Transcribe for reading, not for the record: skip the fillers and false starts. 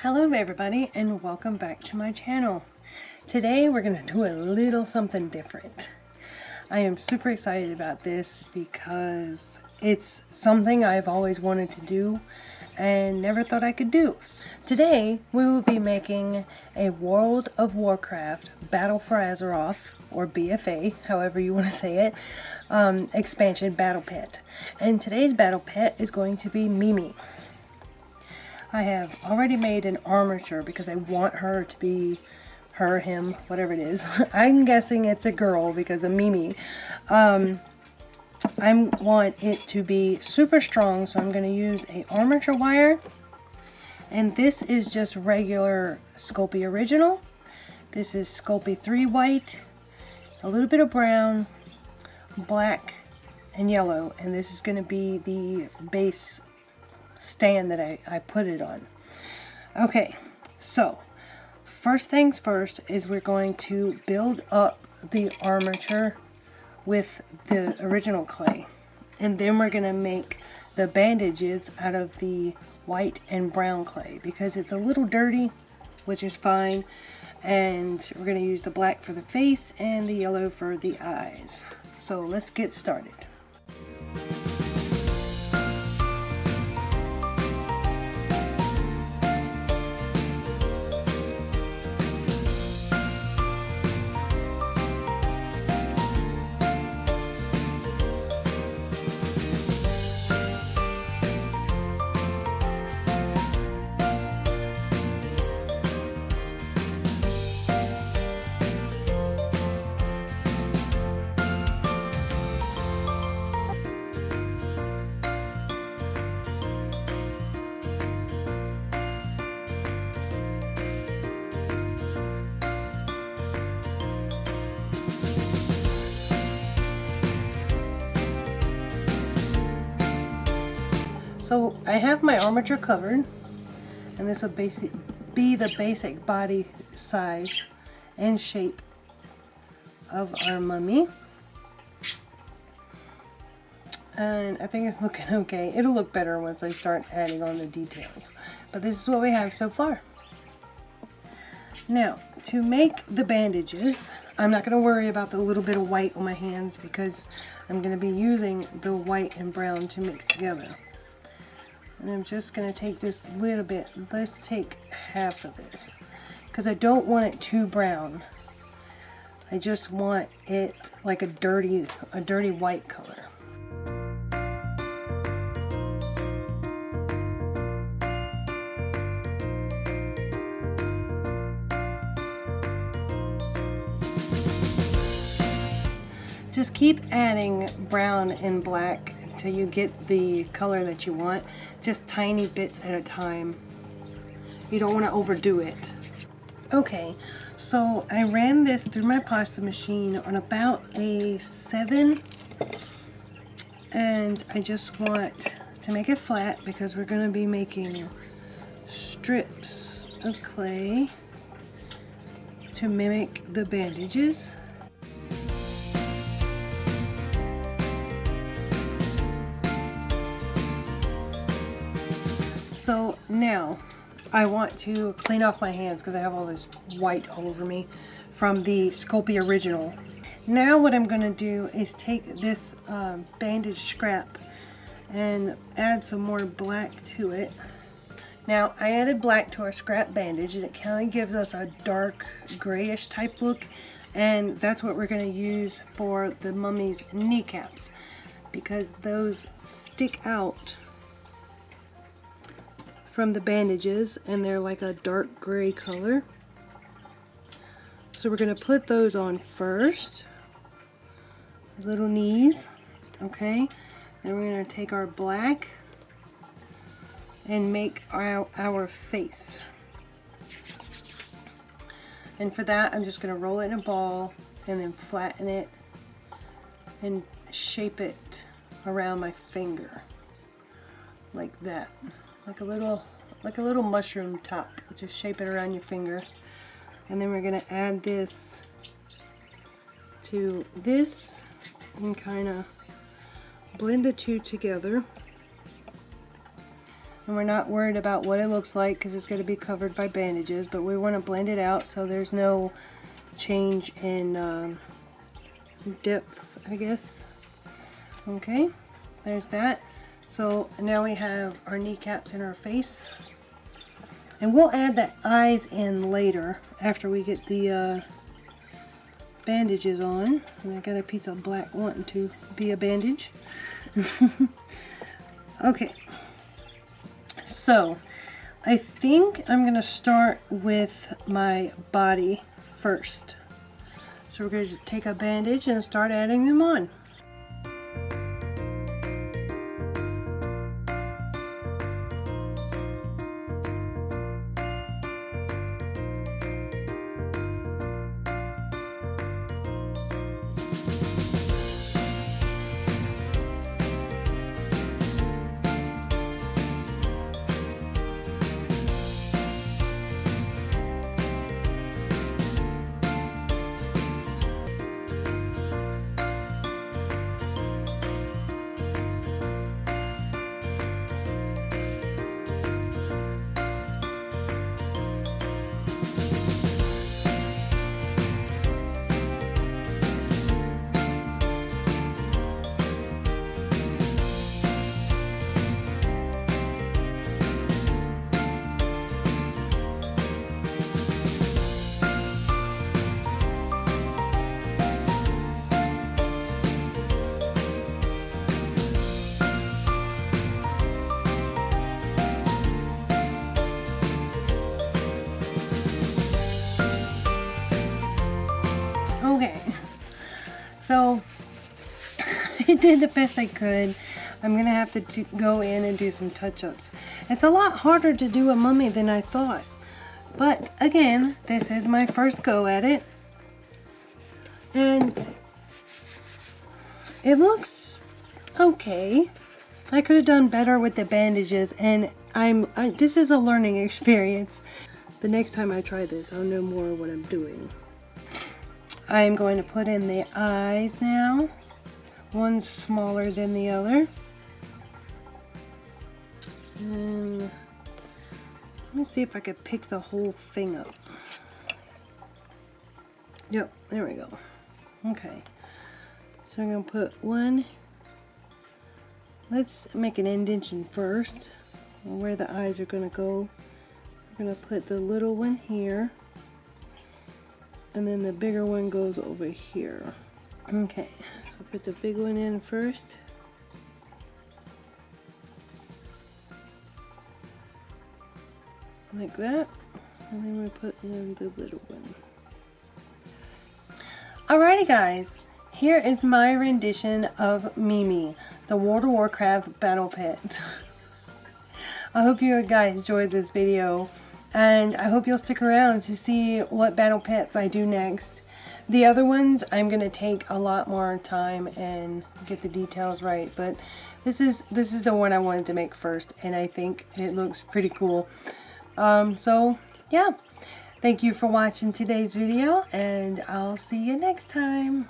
Hello everybody and welcome back to my channel. Today we're going to do a little something different. I am super excited about this because it's something I've always wanted to do and never thought I could do. Today we will be making a World of Warcraft Battle for Azeroth, or BFA, however you want to say it, expansion battle pet. And today's battle pet is going to be MiiMii. I have already made an armature because I want her to be her, him, whatever it is. I'm guessing it's a girl because of MiiMii. I want it to be super strong, so I'm going to use a armature wire. And this is just regular Sculpey Original. This is Sculpey 3 white, a little bit of brown, black, and yellow. And this is going to be the base stand that I put it on. Okay, so first things first is we're going to build up the armature with the original clay, and then we're going to make the bandages out of the white and brown clay because it's a little dirty, which is fine, and we're going to use the black for the face and the yellow for the eyes. So let's get started. So I have my armature covered, and this will be the basic body size and shape of our mummy. And I think it's looking okay. It'll look better once I start adding on the details. But this is what we have so far. Now, to make the bandages, I'm not going to worry about the little bit of white on my hands because I'm going to be using the white and brown to mix together. And I'm just going to take this little bit. Let's take half of this because I don't want it too brown. I just want it like a dirty white color. Just keep adding brown and black until you get the color that you want, just tiny bits at a time. You don't want to overdo it. Okay, so I ran this through my pasta machine on about a 7, and I just want to make it flat because we're going to be making strips of clay to mimic the bandages. So now I want to clean off my hands because I have all this white all over me from the Sculpey Original. Now what I'm going to do is take this bandage scrap and add some more black to it. Now I added black to our scrap bandage and it kind of gives us a dark grayish type look, and that's what we're going to use for the mummy's kneecaps because those stick out from the bandages and they're like a dark gray color. So we're going to put those on first, little knees. Okay, then we're going to take our black and make our face, and for that I'm just going to roll it in a ball and then flatten it and shape it around my finger like that. Like a little mushroom top. Just shape it around your finger. And then we're going to add this to this and kind of blend the two together. And we're not worried about what it looks like because it's going to be covered by bandages, but we want to blend it out so there's no change in depth, I guess. Okay, there's that. So now we have our kneecaps and our face. And we'll add the eyes in later after we get the bandages on. And I got a piece of black wanting to be a bandage. Okay. So, I think I'm going to start with my body first. So we're going to take a bandage and start adding them on. Okay, so I did the best I could. I'm gonna have to go in and do some touch-ups. It's a lot harder to do a mummy than I thought, but again, this is my first go at it, and it looks okay. I could have done better with the bandages, and this is a learning experience. The next time I try this, I'll know more what I'm doing. I'm going to put in the eyes now. One's smaller than the other. And let me see if I could pick the whole thing up. Yep, there we go. Okay. So I'm going to put one. Let's make an indentation first. Where the eyes are going to go. I'm going to put the little one here. And then the bigger one goes over here. Okay, so put the big one in first. Like that. And then we put in the little one. Alrighty guys, here is my rendition of MiiMii, the World of Warcraft battle pet. I hope you guys enjoyed this video. And I hope you'll stick around to see what battle pets I do next. The other ones, I'm going to take a lot more time and get the details right. But this is the one I wanted to make first. And I think it looks pretty cool. So, yeah. Thank you for watching today's video. And I'll see you next time.